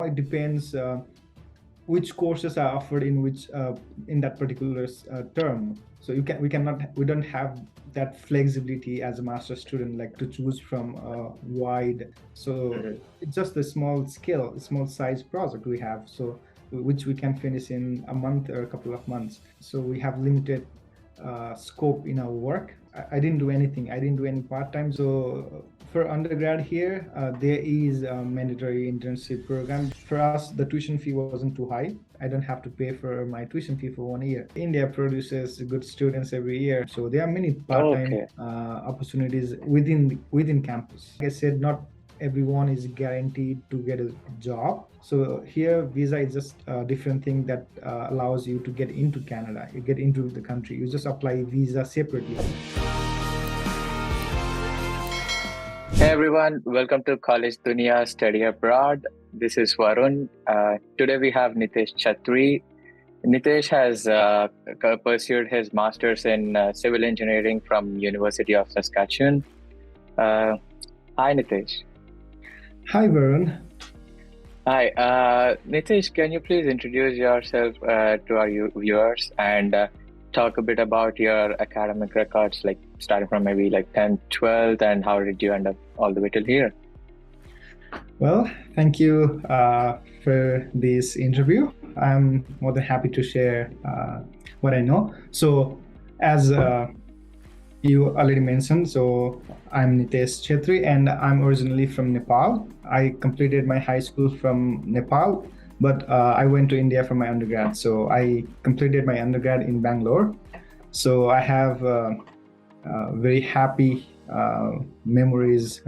It depends which courses are offered in which in that particular term. So we don't have that flexibility as a master's student, like to choose from wide. So it's just a small size project we have. So which we can finish in a month or a couple of months. So we have limited scope in our work. I didn't do anything. I didn't do any part-time. So for undergrad here, there is a mandatory internship program. For us, the tuition fee wasn't too high. I don't have to pay for my tuition fee for 1 year. India produces good students every year. So there are many part-time opportunities within campus. Like I said, not everyone is guaranteed to get a job. So here, visa is just a different thing that allows you to get into Canada. You get into the country. You just apply visa separately. Hey everyone, welcome to College Dunia Study Abroad. This is Varun. Today we have Nitesh Chhetri. Nitesh has pursued his master's in civil engineering from University of Saskatchewan. Hi Nitesh. Hi Varun. Hi, Nitesh, can you please introduce yourself to our viewers and talk a bit about your academic records, like starting from maybe like 10th, 12th, and how did you end up all the way till here? Well, thank you for this interview. I'm more than happy to share what I know. So as you already mentioned, so I'm Nitesh Chhetri and I'm originally from Nepal. I completed my high school from Nepal, but I went to India for my undergrad. So I completed my undergrad in Bangalore. So I have very happy memories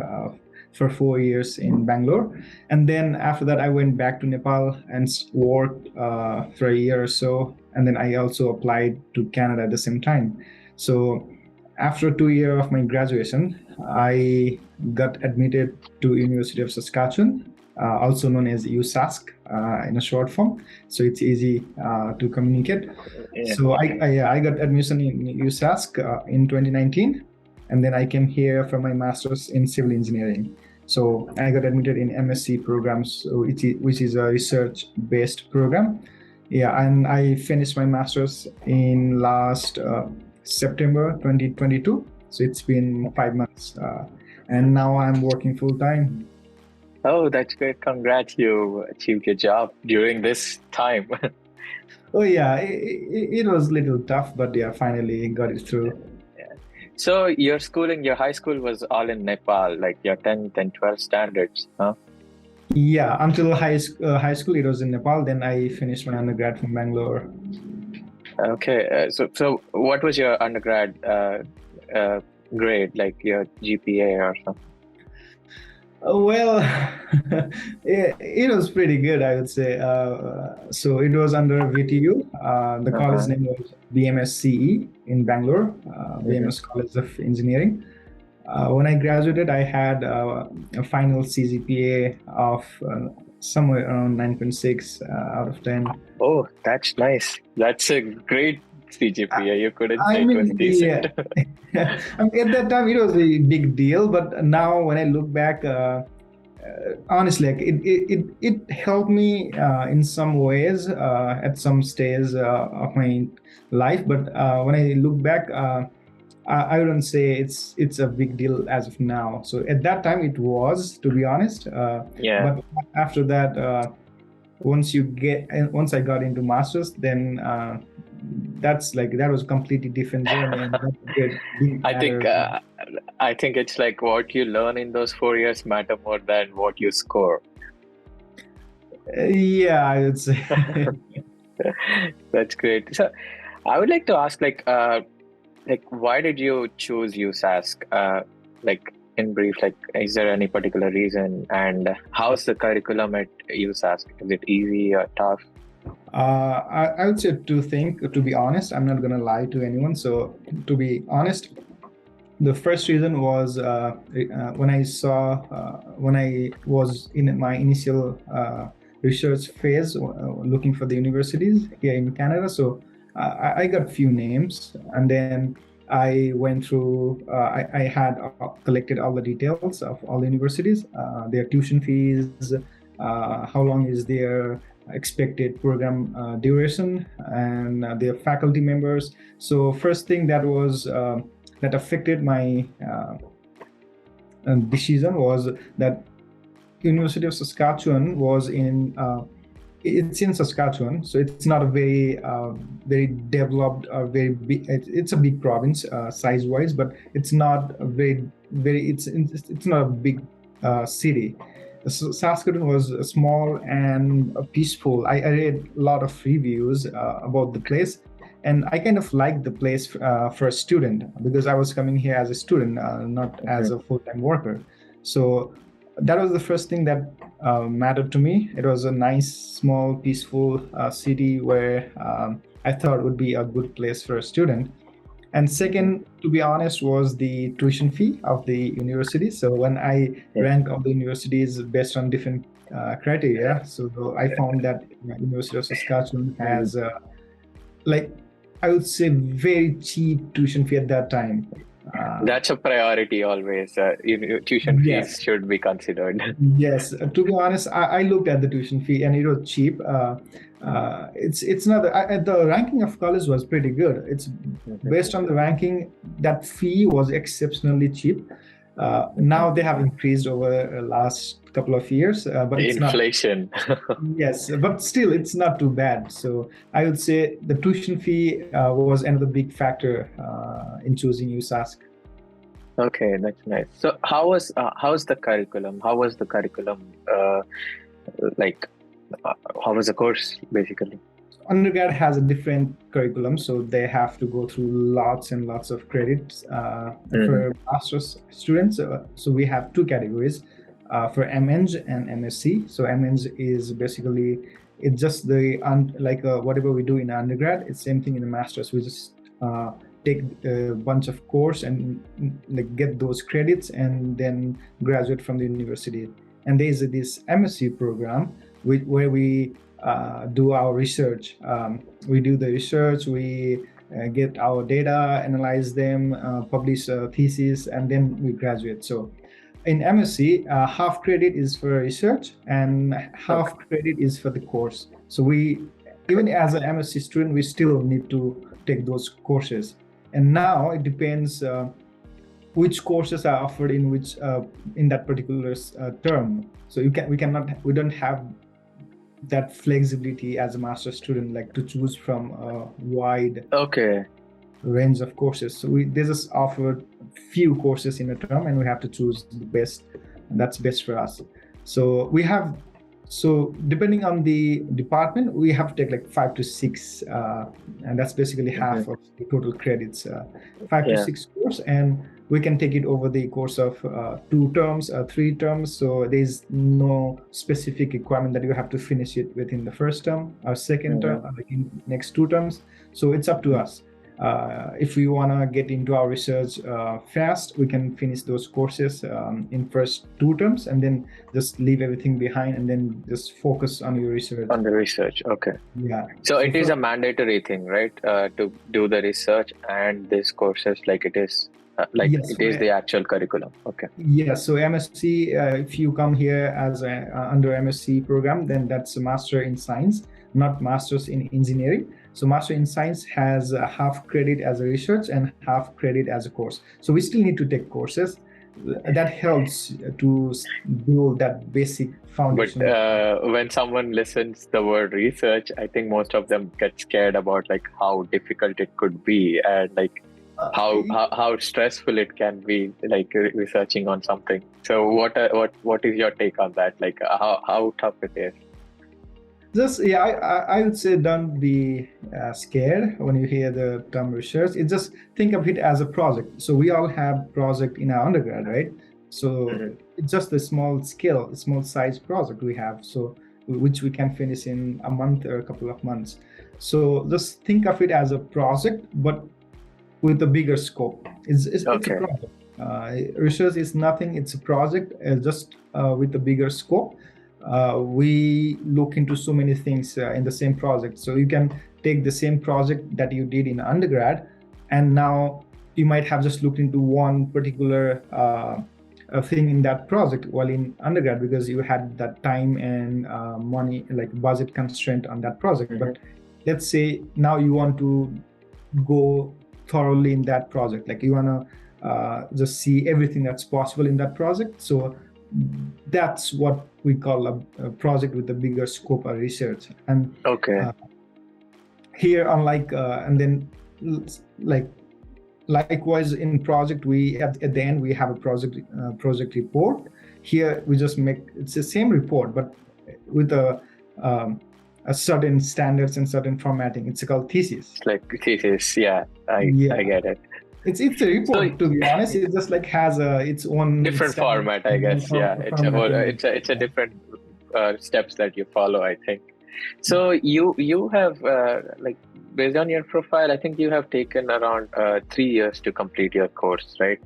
for 4 years in Bangalore. And then after that, I went back to Nepal and worked for a year or so. And then I also applied to Canada at the same time. So after 2 years of my graduation, I got admitted to University of Saskatchewan, also known as USask in a short form. So it's easy to communicate. Yeah. So I got admission in USask in 2019. And then I came here for my master's in civil engineering. So I got admitted in MSc programs, which is a research-based program. Yeah, and I finished my master's in last September 2022. So it's been 5 months. And now I'm working full-time. Oh, that's great. Congrats, you achieved your job during this time. Oh yeah, it was a little tough, but yeah, finally got it through. So your schooling, your high school was all in Nepal, like your 10th and 12th standards, huh? Yeah, until high school it was in Nepal. Then I finished my undergrad from Bangalore. Okay, so what was your undergrad grade, like your GPA or something? Well, it was pretty good, I would say. So it was under VTU. The college name was BMSCE in Bangalore, BMS College of Engineering. When I graduated, I had a final CGPA of somewhere around 9.6 out of 10. Oh, that's nice. That's a great CGPA. You couldn't say it was decent. Yeah. I mean, at that time, it was a big deal. But now when I look back, honestly, like it helped me in some ways at some stage of my life. But when I look back, I wouldn't say it's a big deal as of now. So at that time, it was, to be honest. Yeah. But after that, once I got into masters, then that was a completely different journey. And I think it's like what you learn in those 4 years matter more than what you score. Yeah, I would say. That's great. So I would like to ask, like why did you choose USask? Like in brief, like is there any particular reason, and how's the curriculum at USask? Is it easy or tough? I would say two things. To be honest, I'm not going to lie to anyone. So to be honest, the first reason was when I was in my initial research phase looking for the universities here in Canada. So I got a few names, and then I went through, I had collected all the details of all the universities, their tuition fees, how long is their expected program duration, and their faculty members. So first thing that was that affected my decision was that University of Saskatchewan was in it's in Saskatchewan, so it's not a very developed or very big. It's a big province size wise, but it's not a very it's not a big city. So Saskatoon was small and peaceful. I read a lot of reviews about the place, and I kind of liked the place for a student because I was coming here as a student, not as a full-time worker. So that was the first thing that mattered to me. It was a nice, small, peaceful city where I thought would be a good place for a student. And second, to be honest, was the tuition fee of the university. So when I ranked all the universities based on different criteria, so I found that University of Saskatchewan has like, I would say, very cheap tuition fee at that time. That's a priority always. Tuition fees should be considered. Yes, to be honest, I looked at the tuition fee and it was cheap. It's not the ranking of college was pretty good. It's based on the ranking, that fee was exceptionally cheap. Now they have increased over the last couple of years, but it's inflation. Yes, but still it's not too bad. So I would say the tuition fee was another big factor in choosing USask. Okay, that's nice. So how's the curriculum? How was the curriculum? How was the course basically? Undergrad has a different curriculum, so they have to go through lots and lots of credits. For master's students, so we have two categories for MEng and MSc. So MEng is basically, it's just the whatever we do in undergrad, it's same thing in the master's. We just take a bunch of course and get those credits and then graduate from the university. And there is this MSc program where we do our research. We do the research, we get our data, analyze them, publish a thesis, and then we graduate. So in MSc, half credit is for research and half credit is for the course. So we, even as an MSc student, we still need to take those courses. And now it depends which courses are offered in which in that particular term. So we don't have that flexibility as a master's student, like to choose from a wide range of courses. So they just offer few courses in a term, and we have to choose the best, and that's best for us. So depending on the department, we have to take like 5 to 6, and that's basically half of the total credits, 5 to 6 course, and we can take it over the course of 2 terms, 3 terms. So there's no specific requirement that you have to finish it within the first term or second term, like in next 2 terms. So it's up to us. If we want to get into our research fast, we can finish those courses in first 2 terms and then just leave everything behind and then just focus on your research. On the research, okay. Yeah. So it is a mandatory thing, right? To do the research and these courses, like it is the actual curriculum. Okay. Yes. So MSc, if you come here as under MSc program, then that's a Master in Science, not Masters in Engineering. So Master in Science has half credit as a research and half credit as a course. So we still need to take courses. That helps to build that basic foundation. But when someone listens the word research, I think most of them get scared about like how difficult it could be and like how stressful it can be, like researching on something. So what is your take on that? Like how tough it is? I would say don't be scared when you hear the term research. Just think of it as a project. So we all have project in our undergrad, right? So it's just a small size project we have, so which we can finish in a month or a couple of months. So just think of it as a project, but with a bigger scope. It's a project. Research is nothing. It's a project, just with a bigger scope. We look into so many things in the same project. So you can take the same project that you did in undergrad, and now you might have just looked into one particular thing in that project while in undergrad because you had that time and money, like budget constraint on that project. But let's say now you want to go thoroughly in that project, like you want to just see everything that's possible in that project. So that's what we call a project with a bigger scope of research. And here, unlike and then like likewise in project, we at the end we have a project report. Here we just make it's the same report but with a certain standards and certain formatting. It's called thesis. It's like thesis. I get it. It's a report, to be honest. It just like has its own different format, I guess. It's a different steps that you follow, I think. So you have like based on your profile, I think you have taken around 3 years to complete your course, right?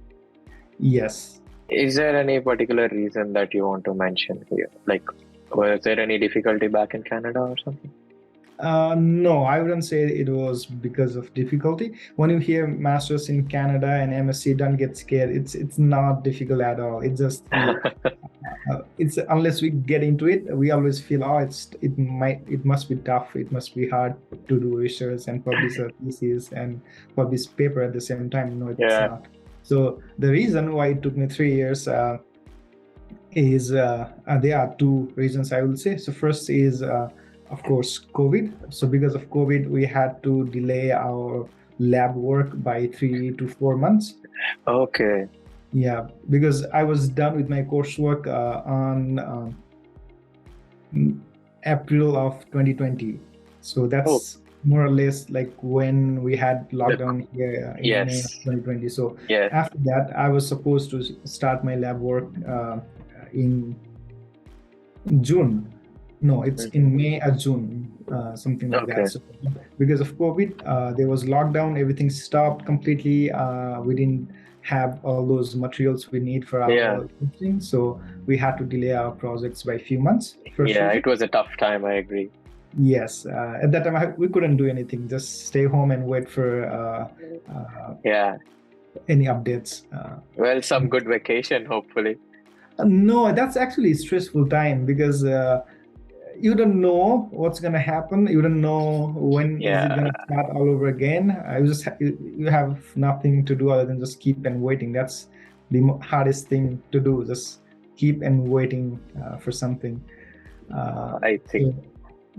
Yes. Is there any particular reason that you want to mention here? Like, was there any difficulty back in Canada or something? No, I wouldn't say it was because of difficulty. When you hear masters in Canada and MSc, don't get scared. It's not difficult at all. It's just it's unless we get into it, we always feel it must be tough. It must be hard to do research and publish a thesis and publish paper at the same time. No, it's not. So the reason why it took me 3 years is there are two reasons I will say. So first is of course, COVID. So because of COVID, we had to delay our lab work by 3 to 4 months. Okay. Yeah, because I was done with my coursework on April of 2020. So that's more or less like when we had lockdown here in May of 2020. So after that, I was supposed to start my lab work in June. No, it's in May or June, something like that. So because of COVID, there was lockdown, everything stopped completely. We didn't have all those materials we need for our teaching. So we had to delay our projects by a few months. It was a tough time, I agree. Yes, at that time we couldn't do anything, just stay home and wait for any updates. Well, some good vacation, hopefully. No, that's actually a stressful time because you don't know what's going to happen. You don't know when is it going to start all over again. You have nothing to do other than just keep and waiting. That's the hardest thing to do, just keep and waiting for something. I think.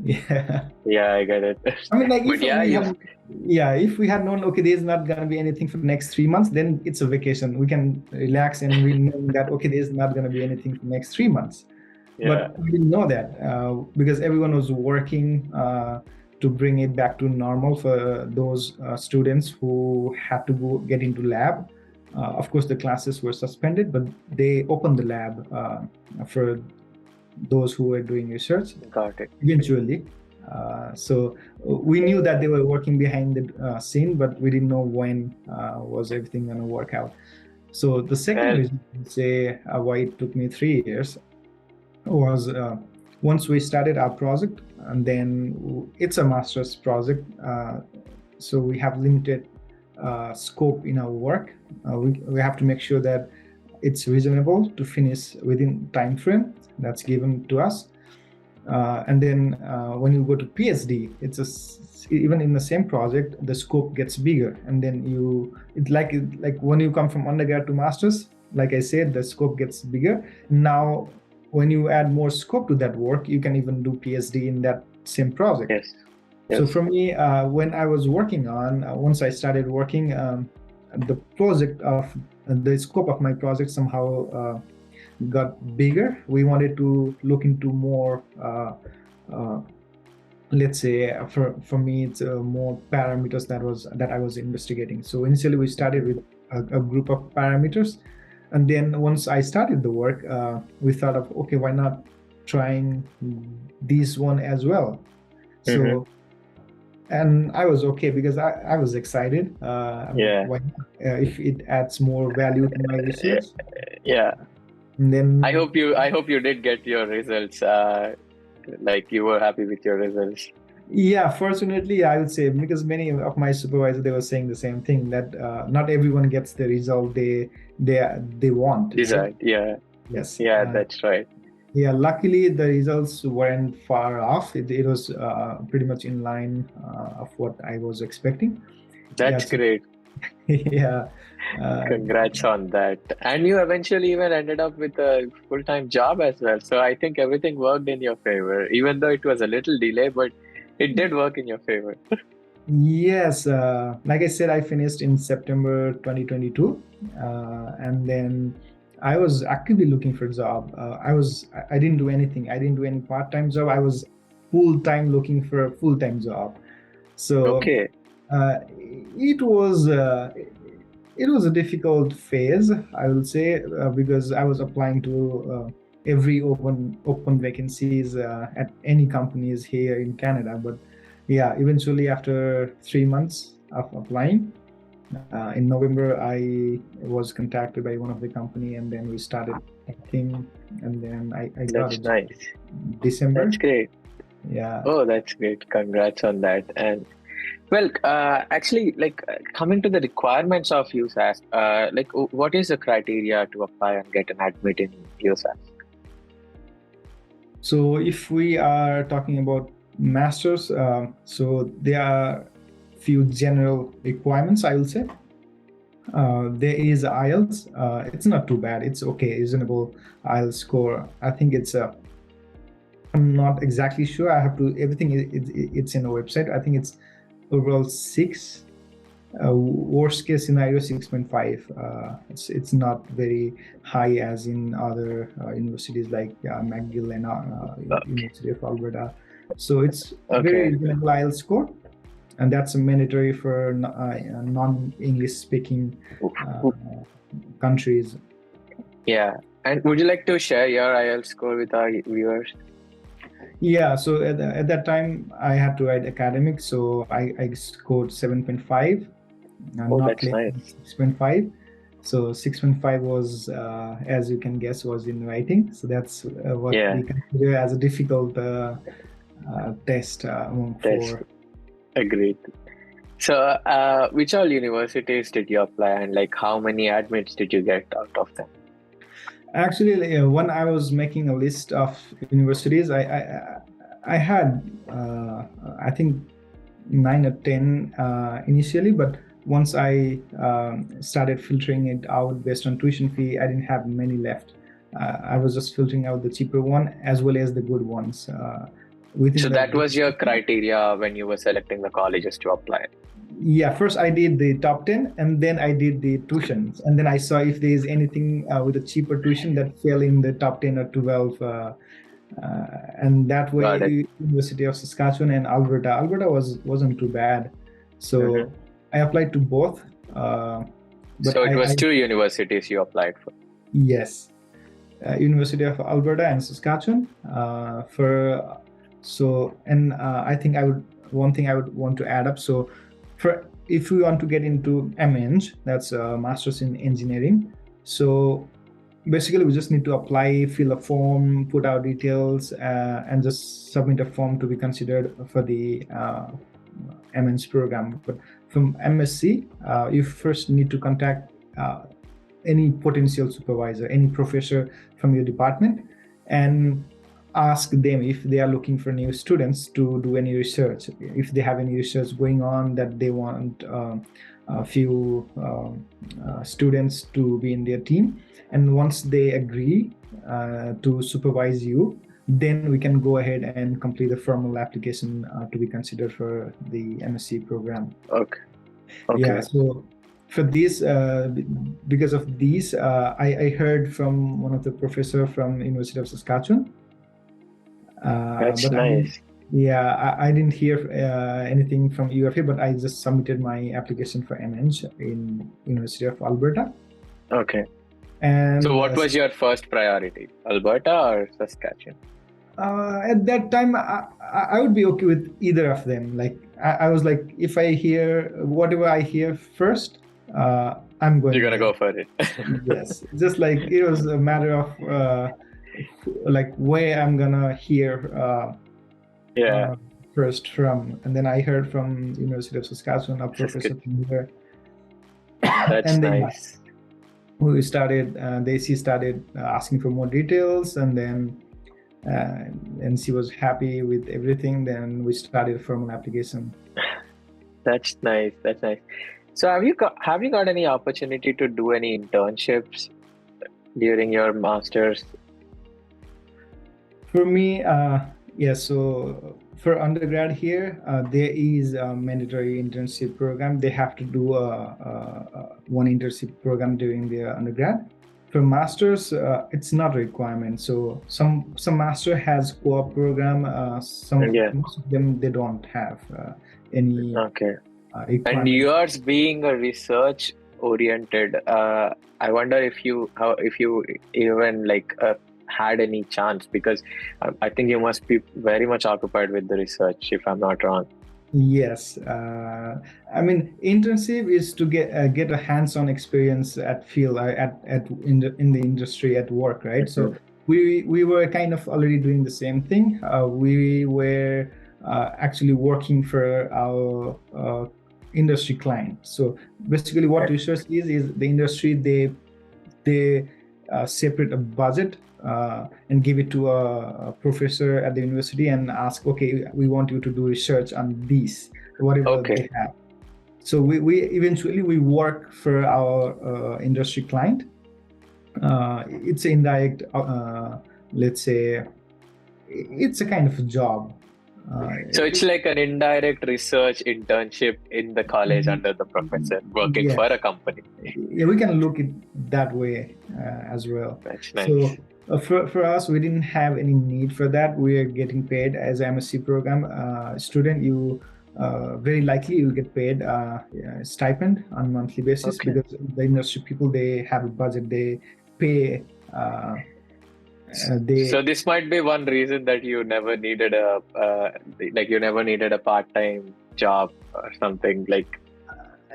Yeah, I get it. I mean, like if we had known, okay, there's not going to be anything for the next 3 months, then it's a vacation. We can relax and we know that, okay, there's not going to be anything for the next 3 months. But we didn't know that because everyone was working to bring it back to normal for those students who had to get into lab. Of course, the classes were suspended, but they opened the lab for those who were doing research. Got it. Eventually. So we knew that they were working behind the scene, but we didn't know when was everything going to work out. So the second reason to say why it took me 3 years was once we started our project, and then it's a master's project, so we have limited scope in our work. We have to make sure that it's reasonable to finish within time frame that's given to us. And then when you go to PhD, even in the same project, the scope gets bigger. And then it's like when you come from undergrad to masters, like I said, the scope gets bigger. Now, when you add more scope to that work, you can even do PhD in that same project. Yes. So for me, when I was working on, once I started working, the scope of my project somehow got bigger. We wanted to look into more, let's say, for me, it's more parameters that I was investigating. So initially, we started with a group of parameters. And then once I started the work, we thought of, okay, why not trying this one as well? So, and I was okay because I was excited. Why not? If it adds more value to my research. And then I hope you did get your results. Like you were happy with your results. Yeah, fortunately, I would say, because many of my supervisors, they were saying the same thing, that not everyone gets the result they want, right? Desired. Yeah. Yes. Yeah, that's right. Yeah, luckily the results weren't far off. It was pretty much in line of what I was expecting. Yeah, That's so, great. yeah. Uh, Congrats on that. And you eventually even ended up with a full-time job as well. So I think everything worked in your favor, even though it was a little delay, but it did work in your favor. yes, like I said, I finished in September 2022, and then I was actively looking for a job. I didn't do anything. I didn't do any part-time job. I was full-time looking for a full-time job. So Okay. uh, it was a difficult phase, I will say, because I was applying to every open vacancies at any companies here in Canada. But yeah, eventually after 3 months of applying, in November I was contacted by one of the company, and then we started acting, and then I got a That's job nice. in December. That's great. Yeah. Oh, that's great. Congrats on that. And well, actually, coming to the requirements of USask, what is the criteria to apply and get an admit in USask? So if we are talking about masters, so there are few general requirements, I will say. There is IELTS. It's not too bad. It's okay, reasonable IELTS score. I think I'm not exactly sure. I have to, everything it's in the website. I think it's overall 6. Worst case scenario 6.5. It's not very high as in other universities like McGill and University of Alberta. So it's very Okay. reasonable IELTS score, and that's mandatory for non-English speaking countries. Yeah. And would you like to share your IELTS score with our viewers? Yeah, so at that time I had to write academic, so I scored 7.5. Oh, Not that's less nice. than 6.5. So 6.5 was, as you can guess, was in writing. So that's what Yeah. we consider as a difficult test That's for. agreed. So, which all universities did you apply, and how many admits did you get out of them? Actually, when I was making a list of universities, I had I think 9 or 10 initially, but once I started filtering it out based on tuition fee, I didn't have many left. I was just filtering out the cheaper one as well as the good ones. So that was your criteria when you were selecting the colleges to apply? Yeah, first I did the top 10, and then I did the tuitions, and then I saw if there is anything with a cheaper tuition that fell in the top 10 or 12. And that way, University of Saskatchewan and Alberta wasn't too bad. So I applied to both. So it was 2 universities you applied for? Yes, University of Alberta and Saskatchewan. I think one thing I would want to add up. So if we want to get into MEng, that's a Master's in Engineering. So basically, we just need to apply, fill a form, put our details, and just submit a form to be considered for the MEng program. But from MSc, you first need to contact any potential supervisor, any professor from your department, and ask them if they are looking for new students to do any research. If they have any research going on that they want a few students to be in their team. And once they agree to supervise you, then we can go ahead and complete the formal application to be considered for the MSc program. Okay. Yeah, so for this, because of these, I heard from one of the professor from University of Saskatchewan. That's nice. I didn't hear anything from UFA, but I just submitted my application for MEng in University of Alberta. Okay. And so what was your first priority, Alberta or Saskatchewan? At that time, I would be okay with either of them. Like I was like, if I hear whatever I hear first, I'm going. You're gonna go for it. Yes, just like it was a matter of like where I'm gonna hear. first from, and then I heard from University of Saskatchewan, a This is professor good. from here. That's And then nice. we started, she started asking for more details, and then and she was happy with everything. Then we started a formal application. That's nice. That's nice. So have you got any opportunity to do any internships during your master's? For me, yeah, so for undergrad here, there is a mandatory internship program. They have to do one internship program during their undergrad. For masters, it's not a requirement. So some master has co-op program. Yeah. Most of them they don't have any Okay. And requirement. yours being a research oriented, I wonder if you even had any chance, because I think you must be very much occupied with the research, if I'm not wrong. Yes, I mean, internship is to get a hands-on experience at field, in the industry, at work, right? So we were kind of already doing the same thing. We were actually working for our industry client. So basically, what research is the industry, they separate a budget and give it to a professor at the university and ask, okay, we want you to do research on these, whatever they have. So we eventually work for our industry client. It's an indirect, let's say, it's a kind of a job. So it's like an indirect research internship in the college under the professor, working for a company. Yeah, we can look it that way as well. That's nice. So for us, we didn't have any need for that. We are getting paid as MSc program student. You very likely you get paid stipend on monthly basis, because the industry people, they have a budget, they pay. So this might be one reason that you never needed a part-time job or something like.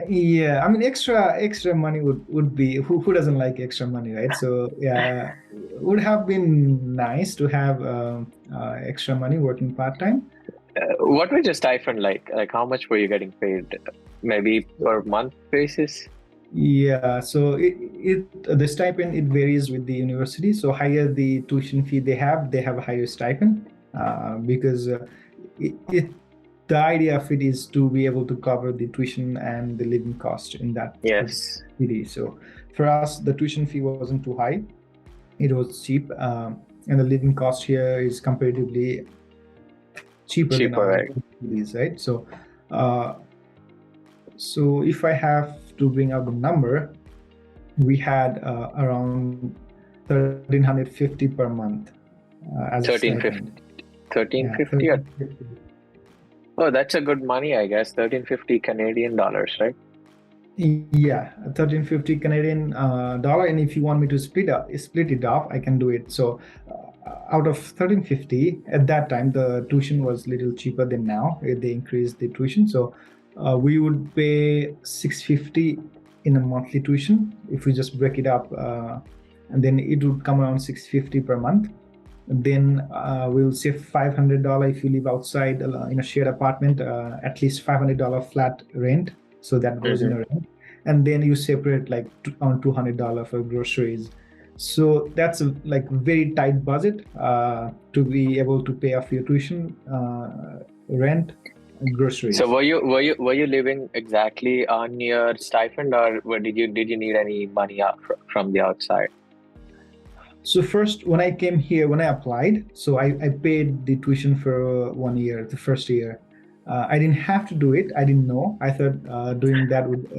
Yeah, I mean, extra money would be, who doesn't like extra money, right? So yeah, would have been nice to have extra money working part-time. What was your stipend like? Like, how much were you getting paid? Maybe per month basis? Yeah, so the stipend, it varies with the university. So higher the tuition fee they have a higher stipend, because the idea of it is to be able to cover the tuition and the living cost in that city. So for us, the tuition fee wasn't too high; it was cheap, and the living cost here is comparatively cheaper than our cities, right? So, so if I have to bring out the number, we had around 1,350 per month as 1,350. Oh, that's a good money, I guess. 1,350 Canadian dollars, right? Yeah, 1,350 Canadian dollar. And if you want me to split it off, I can do it. So out of 1,350, at that time, the tuition was a little cheaper than now. They increased the tuition. So we would pay 650 in a monthly tuition. If we just break it up, and then it would come around 650 per month. Then we'll save $500 if you live outside in a shared apartment, at least $500 flat rent. So that goes in a rent. And then you separate like around $200 for groceries. So that's a very tight budget to be able to pay off your tuition, rent, and groceries. So were you living exactly on your stipend, or did you need any money from the outside? So first, when I came here, when I applied, so I paid the tuition for 1 year, the first year. I didn't have to do it. I didn't know. I thought doing that would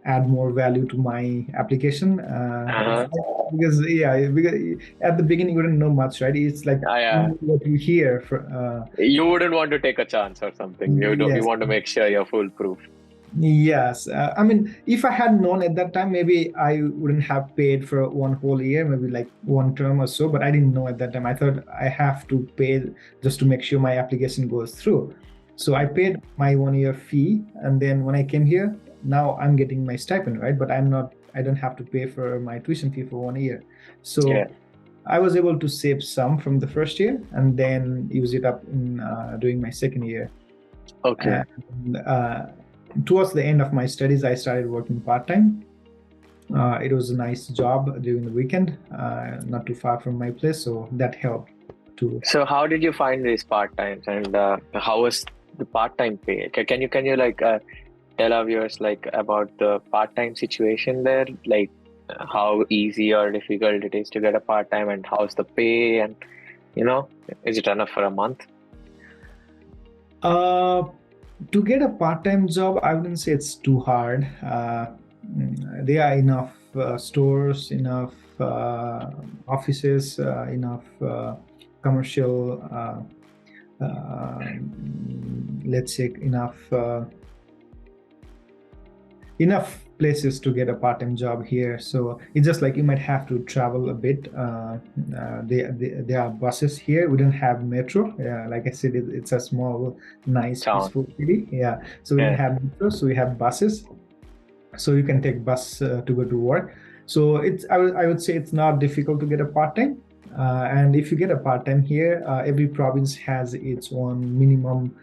add more value to my application. Because at the beginning you wouldn't know much, right? It's like what you hear. You wouldn't want to take a chance or something. You want to make sure you're foolproof. Yes, I mean, if I had known at that time, maybe I wouldn't have paid for one whole year, maybe like one term or so. But I didn't know at that time. I thought I have to pay just to make sure my application goes through. So I paid my 1 year fee, and then when I came here, now I'm getting my stipend, right? But I don't have to pay for my tuition fee for 1 year. So I was able to save some from the first year and then use it up in during my second year. Okay. And towards the end of my studies, I started working part-time. It was a nice job during the weekend, not too far from my place, so that helped too. So how did you find these part-times, and how was the part-time pay? Can you like tell our viewers like about the part-time situation there, like how easy or difficult it is to get a part-time, and how's the pay, and is it enough for a month? To get a part-time job, I wouldn't say it's too hard. There are enough stores, enough offices, enough commercial, let's say enough places to get a part-time job here. So it's just like you might have to travel a bit. There are buses here. We don't have metro. Like I said, it's a small, nice, Town. peaceful city. Yeah. So we don't have metro. So we have buses. So you can take bus to go to work. So I would say it's not difficult to get a part-time. And if you get a part-time here, every province has its own minimum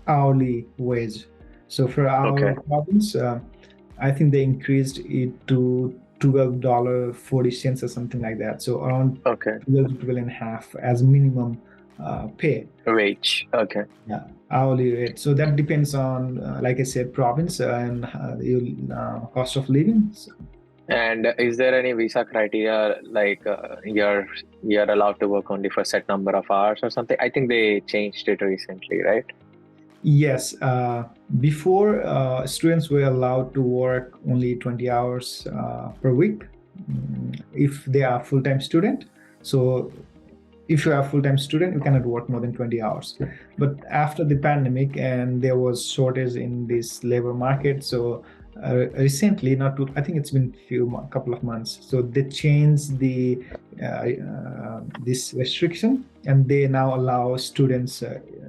hourly wage. So for our province, I think they increased it to $12.40 or something like that. So around 12 to 12 and a half as minimum pay. Wage. Okay. Yeah, hourly rate. So that depends on, like I said, province and cost of living. So. And is there any visa criteria like you're allowed to work only for a set number of hours or something? I think they changed it recently, right? Yes. Before, students were allowed to work only 20 hours per week if they are a full-time student. So if you are a full-time student, you cannot work more than 20 hours. But after the pandemic and there was shortage in this labor market, so recently, I think it's been couple of months. So they changed this restriction, and they now allow students,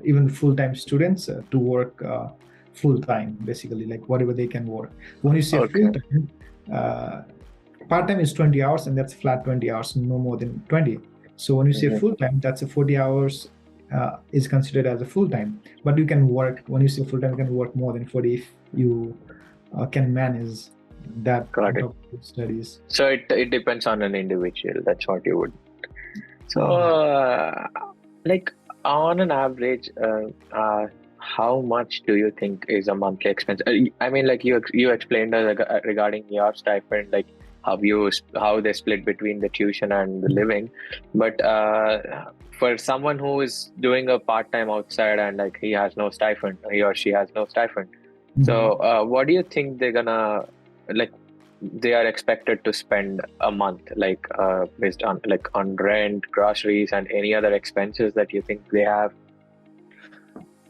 even full-time students, to work full-time, basically, like whatever they can work. When you say full-time, part-time is 20 hours, and that's flat 20 hours, no more than 20. So when you say full-time, that's a 40 hours is considered as a full-time. But you can work, when you say full-time, you can work more than 40 if you can manage that studies. So it depends on an individual. That's what you would. So like on an average, how much do you think is a monthly expense? I mean, like you explained regarding your stipend, like how they split between the tuition and the living, but for someone who is doing a part-time outside and like he has no stipend, he or she has no stipend. So what do you think they're gonna, like, they are expected to spend a month, like based on like on rent, groceries, and any other expenses that you think they have?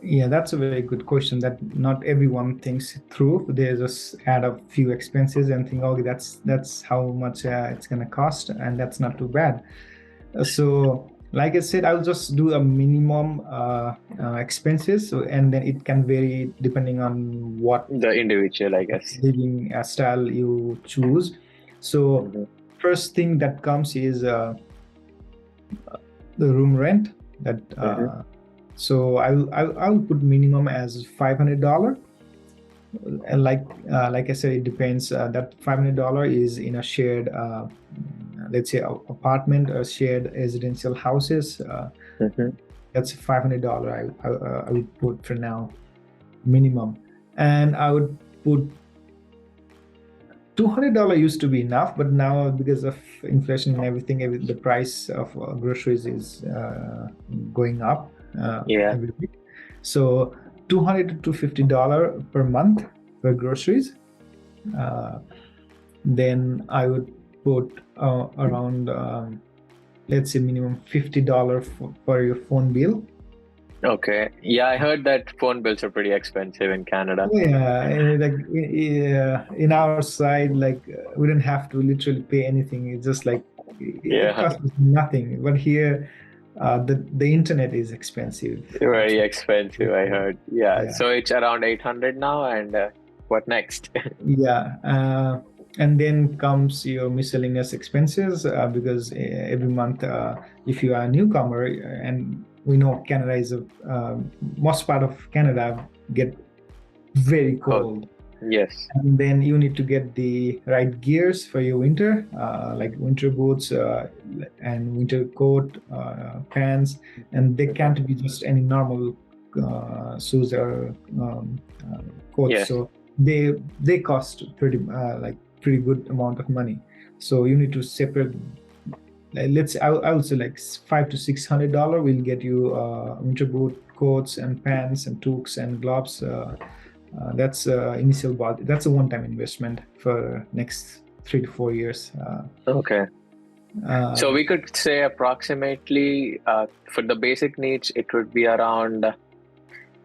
Yeah, that's a very good question that not everyone thinks through. They just add a few expenses and think, okay, that's how much it's gonna cost, and that's not too bad. So like I said, I'll just do a minimum expenses, and then it can vary depending on what the individual, I guess, living style you choose. So first thing that comes is the room rent. That so I'll put minimum as $500. And like I said, it depends. That $500 is in a shared, let's say, apartment or shared residential houses. That's $500. I would put for now minimum, and I would put $200 used to be enough, but now because of inflation and everything, the price of groceries is going up every week. So $200 to $250 per month for groceries. Then I would put around, let's say, minimum $50 for your phone bill. Okay. Yeah, I heard that phone bills are pretty expensive in Canada. Yeah, like in our side, like we don't have to literally pay anything. It's just like it costs nothing. But here, the internet is expensive. Very expensive, I heard. Yeah. So it's around 800 now, and what next? Yeah. And then comes your miscellaneous expenses, because every month, if you are a newcomer, and we know Canada is most part of Canada get very cold. Yes. And then you need to get the right gears for your winter, like winter boots and winter coat, pants, and they can't be just any normal shoes or coats. Yes. So they cost pretty good amount of money. So you need to separate. Let's say I would say like $500 to $600 will get you winter boot, coats and pants and toques and gloves. That's initial budget. That's a one-time investment for next 3 to 4 years. Okay. So we could say approximately for the basic needs, it would be around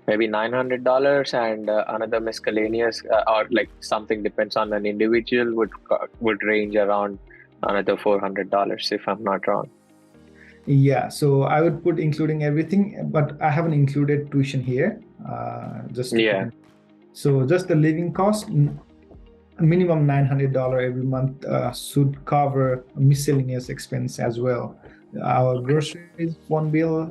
maybe $900, and another miscellaneous or like something depends on an individual would range around another $400, if I'm not wrong. Yeah, so I would put including everything, but I haven't included tuition here. So just the living cost, minimum $900 every month should cover miscellaneous expense as well. Our groceries, phone bill,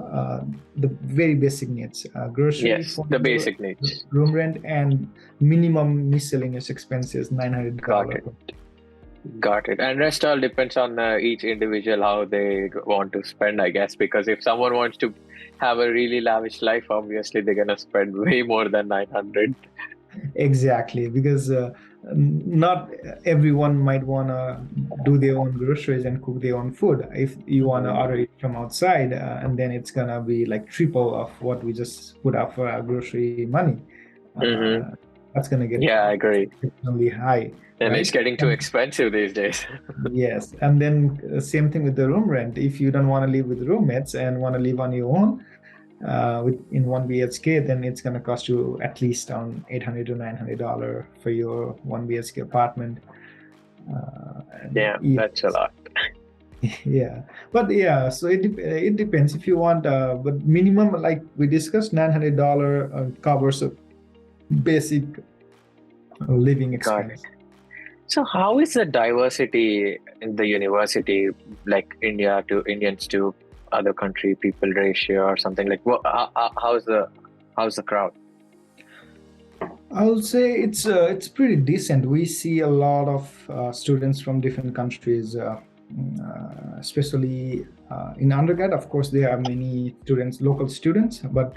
the very basic needs, Yes, the basic needs, room rent, and minimum miscellaneous expenses, $900. Got it. And rest all depends on each individual how they want to spend, I guess, because if someone wants to have a really lavish life, obviously they're gonna spend way more than 900. Exactly, because not everyone might want to do their own groceries and cook their own food. If you want to order it from outside, and then it's gonna be like triple of what we just put up for our grocery money. That's gonna get I agree. extremely high. And it's getting too expensive these days. Yes, and then same thing with the room rent. If you don't want to live with roommates and want to live on your own, in 1 BHK, then it's going to cost you at least on $800 to $900 for your 1 BHK apartment. That's a lot. Yeah, but so it depends if you want, but minimum, like we discussed, $900 covers a basic living expense. So how is the diversity in the university, like Indians to other country people ratio or something like? How's the crowd? I would say it's pretty decent. We see a lot of students from different countries, especially in undergrad. Of course, there are many students, local students, but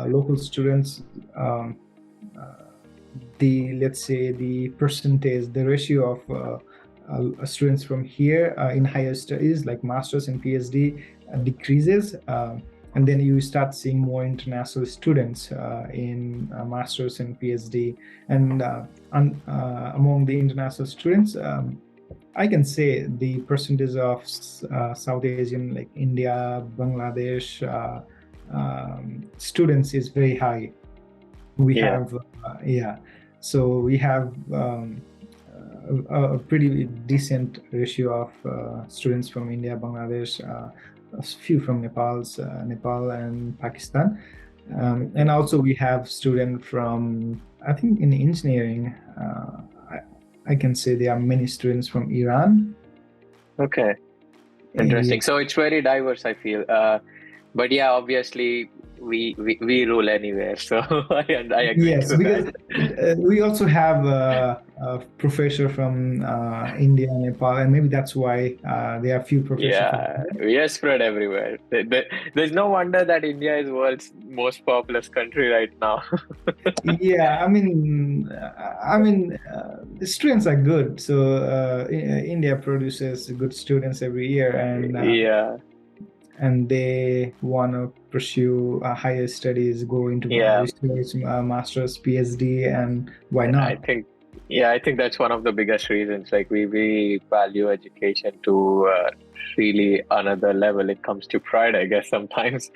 local students, the percentage, the ratio of students from here in higher studies like masters and PhD decreases, and then you start seeing more international students in masters and PhD. And among the international students, I can say the percentage of South Asian, like India, Bangladesh students is very high. We have so we have a pretty decent ratio of students from India, Bangladesh, a few from Nepal and Pakistan, and also we have students from, I think in engineering, I can say there are many students from Iran. Okay, interesting. So it's very diverse, I feel. But yeah, obviously we rule anywhere, so I agree. Yes, because we also have a professor from India, Nepal, and maybe that's why there are few professors. Yeah, we are spread everywhere. There's no wonder that India is world's most populous country right now. Yeah, I mean, the students are good. So India produces good students every year, and and they want to pursue higher studies, go into research, master's, PhD, and why not? I think that's one of the biggest reasons. Like we value education to really another level. It comes to pride, I guess, sometimes.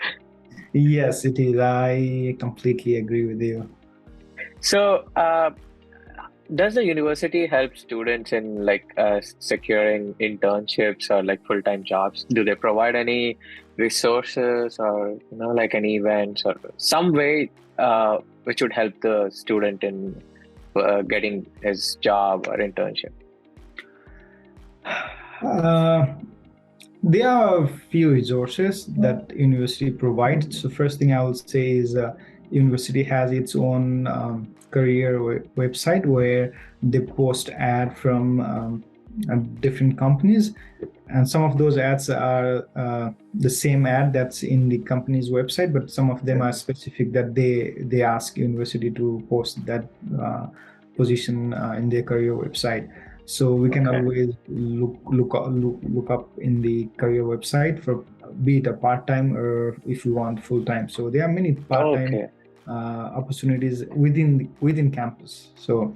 Yes, it is. I completely agree with you. So, does the university help students in securing internships or like full-time jobs? Do they provide any resources or like any events or some way which would help the student in getting his job or internship? There are a few resources that university provides. So first thing I will say is university has its own career website where they post ad from different companies, and some of those ads are the same ad that's in the company's website, but some of them are specific that they ask university to post that position in their career website. So we can always look up in the career website for be it a part-time or if you want full-time. So there are many part-time opportunities within campus. So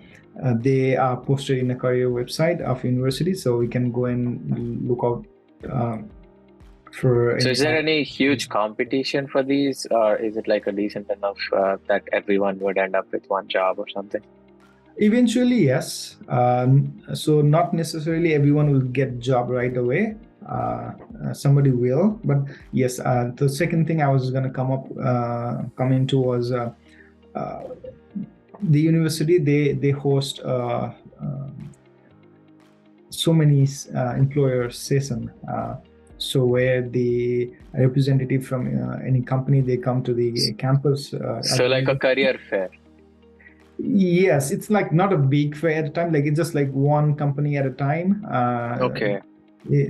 they are posted in a career website of university. So we can go and look out for. So is there any huge competition for these, or is it like a decent enough that everyone would end up with one job or something? Eventually, yes. So not necessarily everyone will get job right away. Somebody will, but yes. The second thing I was going to come into was the university. They host so many employer session. So where the representative from any company, they come to the campus. So like a career fair. Yes, it's like not a big fair at a time. Like it's just like one company at a time.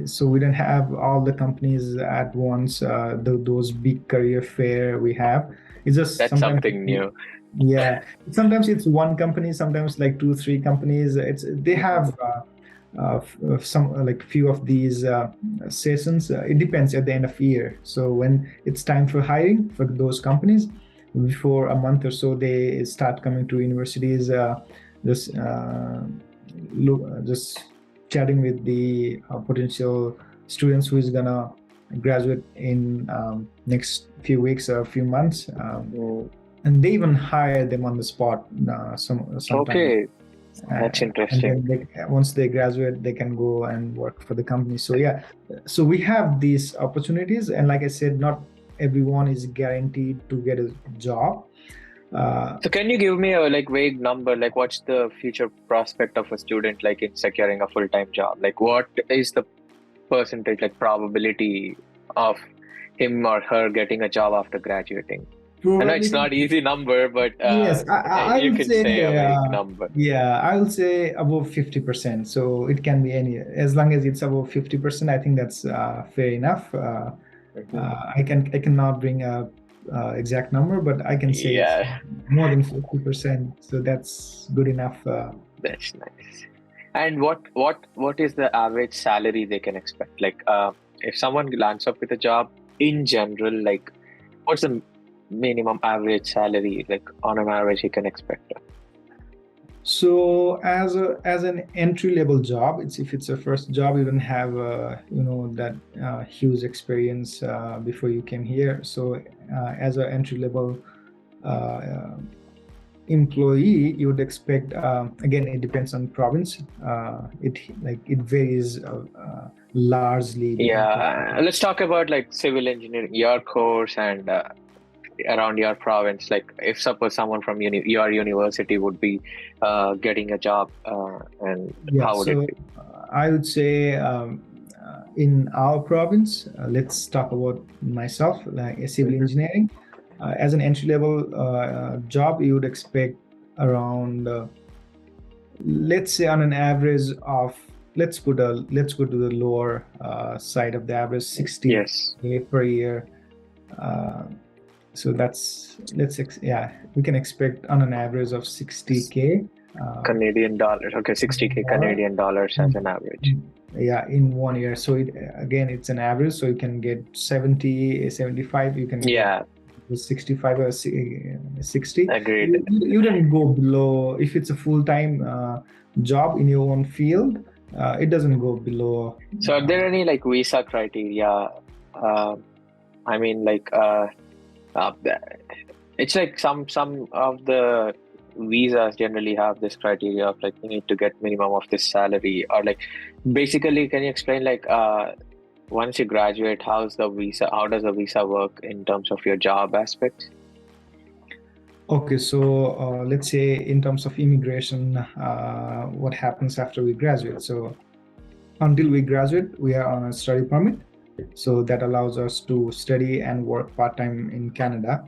So we don't have all the companies at once. Those big career fair we have. It's just that's something new. Yeah, sometimes it's one company. Sometimes like 2-3 companies. They have some like few of these sessions. It depends at the end of year. So when it's time for hiring for those companies, before a month or so, they start coming to universities, just chatting with the potential students who is gonna graduate in next few weeks or a few months, and they even hire them on the spot. Sometimes. Okay, that's interesting. And then once they graduate, they can go and work for the company. So yeah, so we have these opportunities, and like I said, not everyone is guaranteed to get a job. So can you give me a like vague number, like what's the future prospect of a student like in securing a full-time job? Like what is the percentage, like probability of him or her getting a job after graduating? I know it's not easy number, but yes, you can say a vague number. Yeah, I will say above 50%. So it can be any, as long as it's above 50%, I think that's fair enough. I cannot bring a exact number, but I can say it's more than 50%. So that's good enough. That's nice. And what is the average salary they can expect? Like, if someone lands up with a job in general, like, what's the minimum average salary, like on an average, he can expect? So as an entry level job, if it's a first job, you don't have that huge experience before you came here. So as an entry level employee, you would expect, again, it depends on province. It varies largely. Yeah, let's talk about like civil engineering, your course, and around your province. Like if suppose someone from your university would be getting a job, and how would it be? I would say in our province, let's talk about myself, like a civil engineering. As an entry-level job, you would expect around, let's say, on an average of, let's go to the lower side of the average, 60 per year. So that's we can expect on an average of 60K Canadian dollars. Okay, 60K Canadian dollars as an average. Yeah, in 1 year. So it's an average. So you can get 70, 75. You can get 65 or 60. Agreed. You don't go below. If it's a full-time job in your own field, it doesn't go below. So are there any like visa criteria? I mean, like it's like some of the visas generally have this criteria of like you need to get minimum of this salary, or like basically, can you explain like once you graduate, how does the visa work in terms of your job aspects? Okay, so let's say in terms of immigration, what happens after we graduate? So until we graduate, we are on a study permit. So that allows us to study and work part-time in Canada.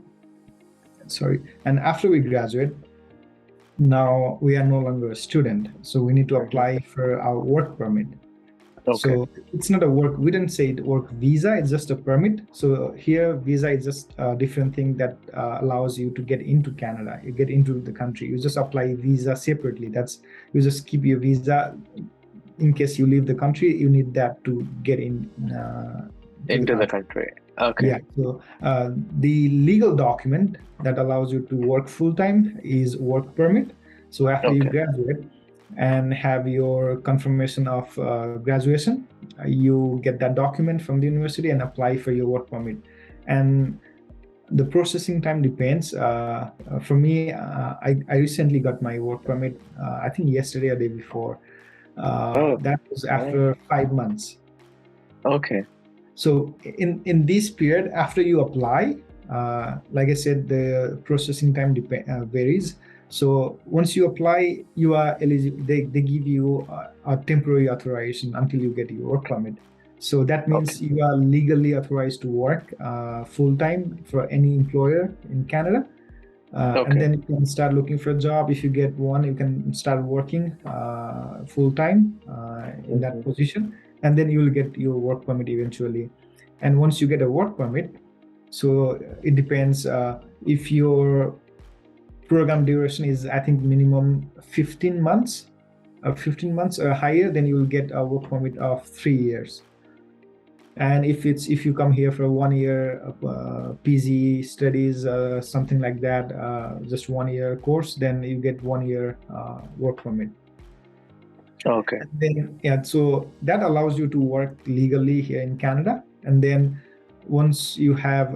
And after we graduate, now we are no longer a student. So we need to apply for our work permit. Okay. So it's not a work, we didn't say it work visa, it's just a permit. So here visa is just a different thing that allows you to get into Canada, you get into the country. You just apply visa separately. You just keep your visa in case you leave the country, you need that to get in into the country. Okay. Yeah. So the legal document that allows you to work full-time is work permit. So after you graduate and have your confirmation of graduation, you get that document from the university and apply for your work permit. And the processing time depends. For me, I recently got my work permit, I think yesterday or day before. That was after 5 months. Okay. So in this period, after you apply, like I said, the processing time varies. So once you apply, you are eligible. They give you a temporary authorization until you get your work permit. So that means you are legally authorized to work full-time for any employer in Canada. And then you can start looking for a job. If you get one, you can start working full-time in that position. And then you will get your work permit eventually. And once you get a work permit, so it depends if your program duration is, I think, minimum 15 months or higher, then you will get a work permit of 3 years. And if you come here for 1 year PG studies, something like that, just 1 year course, then you get 1 year work permit. Okay. And then, so that allows you to work legally here in Canada. And then once you have,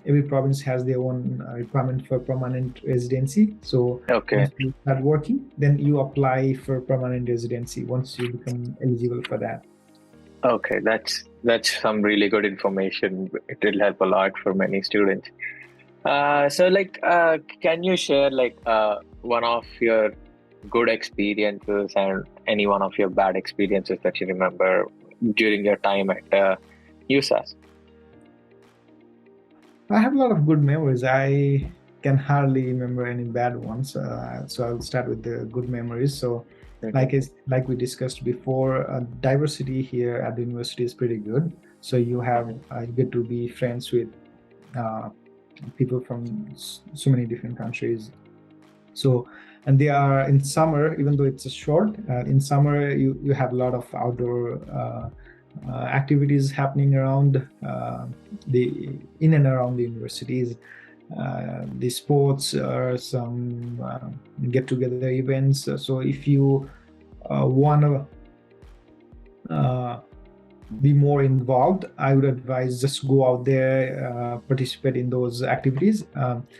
every province has their own requirement for permanent residency. So once you start working, then you apply for permanent residency once you become eligible for that. Okay, that's some really good information. It will help a lot for many students. So can you share one of your good experiences and any one of your bad experiences that you remember during your time at USask? I have a lot of good memories. I can hardly remember any bad ones. So I'll start with the good memories. So like we discussed before, diversity here at the university is pretty good. So you get to be friends with people from so many different countries. So, and they are in summer, even though it's a short, in summer you have a lot of outdoor activities happening around in and around the universities. The sports or some get-together events. So if you want to be more involved, I would advise just go out there, participate in those activities.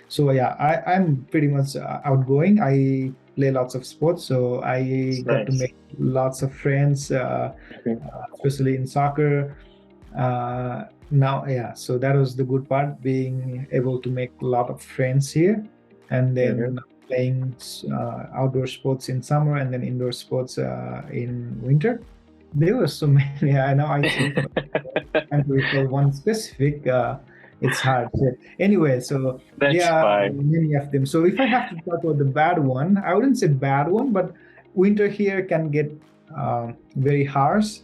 So yeah, I'm pretty much outgoing. I play lots of sports, so I got to make lots of friends, especially in soccer. So that was the good part, being able to make a lot of friends here, and then playing outdoor sports in summer and then indoor sports in winter. There were so many. I know I can't recall one specific. It's hard. Anyway, so there are many of them. So if I have to talk about the bad one, I wouldn't say bad one, but winter here can get very harsh.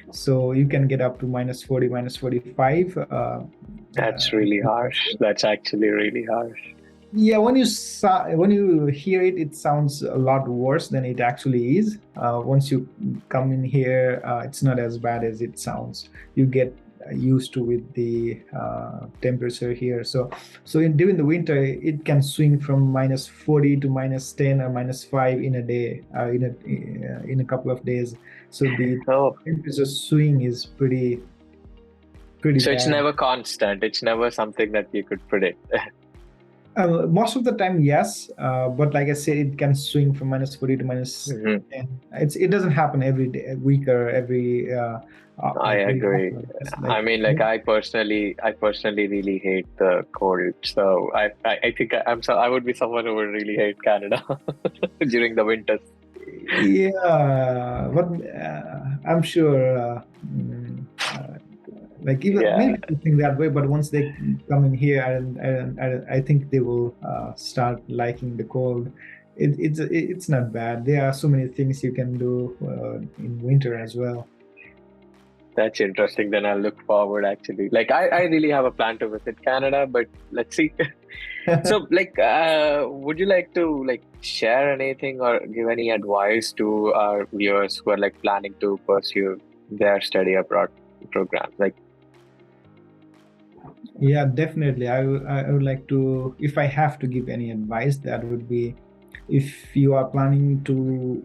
So you can get up to -40, -45. That's really harsh. That's actually really harsh. Yeah, when you hear it, it sounds a lot worse than it actually is. Once you come in here, it's not as bad as it sounds. You get used to with the temperature here. So during the winter, it can swing from -40 to -10 or -5 in a day, in a couple of days. So the temperature swing is pretty so bad. It's never constant. It's never something that you could predict. Most of the time, yes, but like I said, it can swing from -40 to -10. It doesn't happen every day, week, or every. I agree. I mean, I personally really hate the cold. So I think I would be someone who would really hate Canada during the winters. Yeah, but I'm sure, like even Yeah, maybe they think that way, but once they come in here, I think they will start liking the cold. It's not bad. There are so many things you can do in winter as well. that's interesting. Then I'll look forward actually. Like I really have a plan to visit Canada, but let's see. So, like, would you like to like share anything or give any advice to our viewers who are like planning to pursue their study abroad programs? Like, Yeah, definitely. I would like to, if I have to give any advice, that would be if you are planning to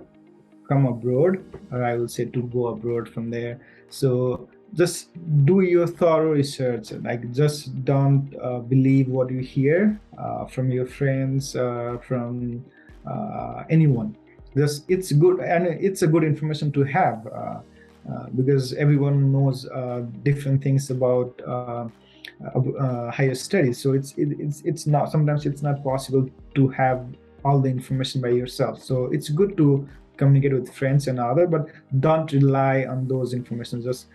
come abroad, or I will say to go abroad from there. So just do your thorough research. Like, just don't believe what you hear from your friends, from anyone. Just it's good, and it's a good information to have because everyone knows different things about higher studies. So it's not, sometimes it's not possible to have all the information by yourself. So it's good to communicate with friends and other, but don't rely on those information. Just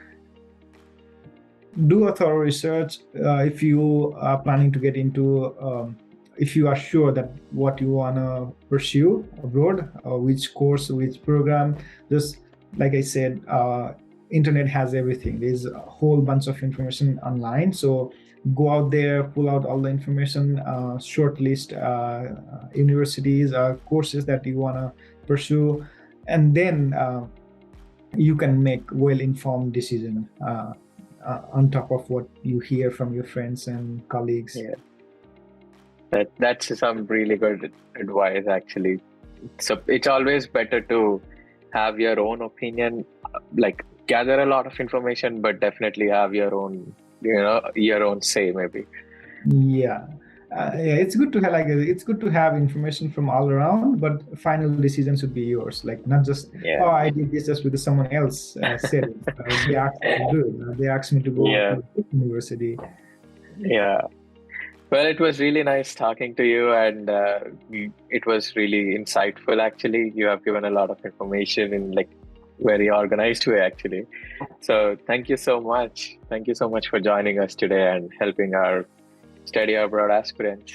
do a thorough research. If you are planning to get into if you are sure that what you want to pursue abroad, which course, which program, just like I said, internet has everything. There's a whole bunch of information online. So go out there, pull out all the information, shortlist universities, courses that you want to pursue, and then you can make well-informed decision on top of what you hear from your friends and colleagues. yeah, that's some really good advice actually. So it's always better to have your own opinion, like gather a lot of information, but definitely have your own, your own say maybe. Yeah. Yeah, it's good to have, like, it's good to have information from all around, but final decisions should be yours. Like, not just, oh, Yeah, I did this just because someone else said it. They asked me to do it. They asked me to go yeah, to university. yeah. Well, it was really nice talking to you, and it was really insightful. Actually, you have given a lot of information in like very organized way, actually. So, thank you so much. Thank you so much for joining us today and helping our study abroad aspirants.